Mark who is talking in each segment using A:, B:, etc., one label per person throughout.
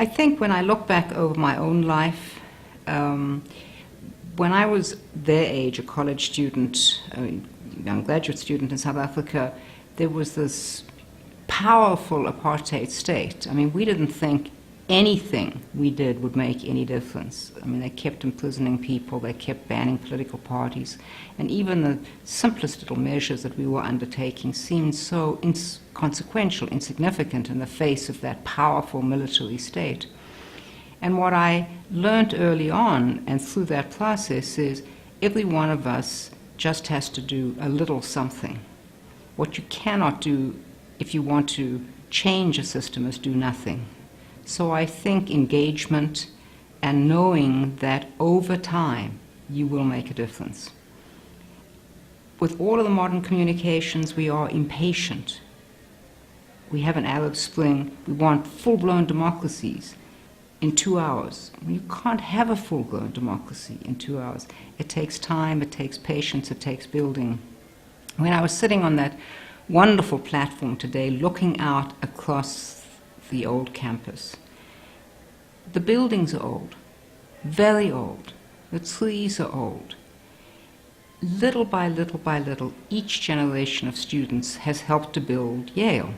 A: I think when I look back over my own life, when I was their age, a college student, a young graduate student in South Africa, there was this powerful apartheid state. I mean, we didn't think anything we did would make any difference. I mean, they kept imprisoning people, they kept banning political parties, and even the simplest little measures that we were undertaking seemed so inconsequential, insignificant in the face of that powerful military state. And what I learned early on, and through that process, is every one of us just has to do a little something. What you cannot do if you want to change a system is do nothing. So I think engagement and knowing that over time you will make a difference. With all of the modern communications, we are impatient. We have an Arab Spring. We want full-blown democracies in 2 hours. You can't have a full-blown democracy in 2 hours. It takes time, it takes patience, it takes building. When I was sitting on that wonderful platform today, looking out across the old campus, the buildings are old, very old. The trees are old. Little by little, each generation of students has helped to build Yale.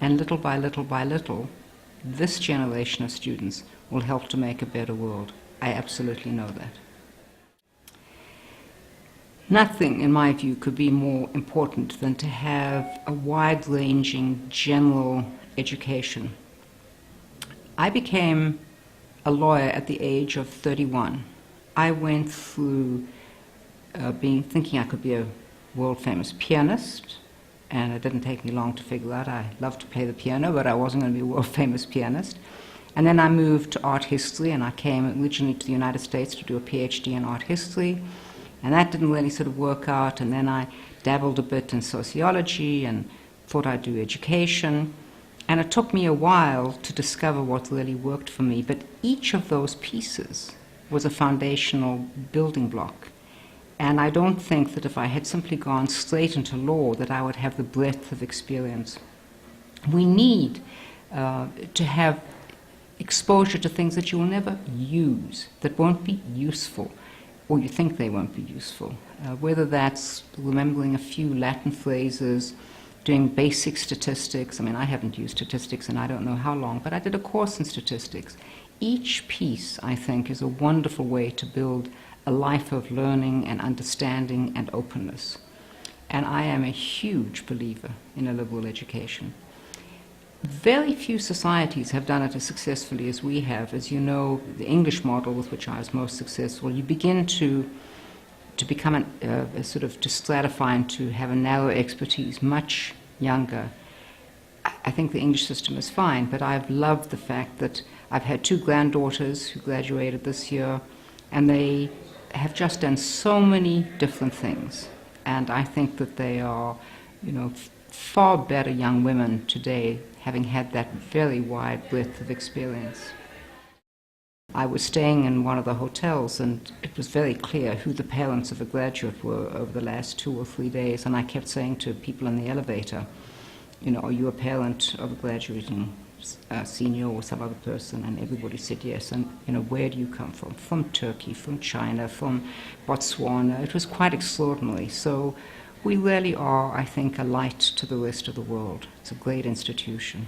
A: And little by little, this generation of students will help to make a better world. I absolutely know that. Nothing, in my view, could be more important than to have a wide-ranging general education. I became a lawyer at the age of 31. I went through thinking I could be a world-famous pianist, and it didn't take me long to figure out I loved to play the piano, but I wasn't going to be a world-famous pianist. And then I moved to art history, and I came originally to the United States to do a PhD in art history, and that didn't really sort of work out, and then I dabbled a bit in sociology and thought I'd do education. And it took me a while to discover what really worked for me, but each of those pieces was a foundational building block. And I don't think that if I had simply gone straight into law that I would have the breadth of experience. We need to have exposure to things that you will never use, that won't be useful, or you think they won't be useful. Whether that's remembering a few Latin phrases, doing basic statistics. I mean, I haven't used statistics in I don't know how long, but I did a course in statistics. Each piece, I think, is a wonderful way to build a life of learning and understanding and openness. And I am a huge believer in a liberal education. Very few societies have done it as successfully as we have. As you know, the English model with which I was most successful, you begin to become to stratify and to have a narrow expertise much younger. I think the English system is fine, but I've loved the fact that I've had 2 granddaughters who graduated this year, and they have just done so many different things. And I think that they are, far better young women today, having had that very wide breadth of experience. I was staying in one of the hotels, and it was very clear who the parents of a graduate were over the last 2 or 3 days, and I kept saying to people in the elevator, are you a parent of a graduating senior or some other person? And everybody said yes. And, where do you come from? From Turkey, from China, from Botswana. It was quite extraordinary. So we really are, I think, a light to the rest of the world. It's a great institution.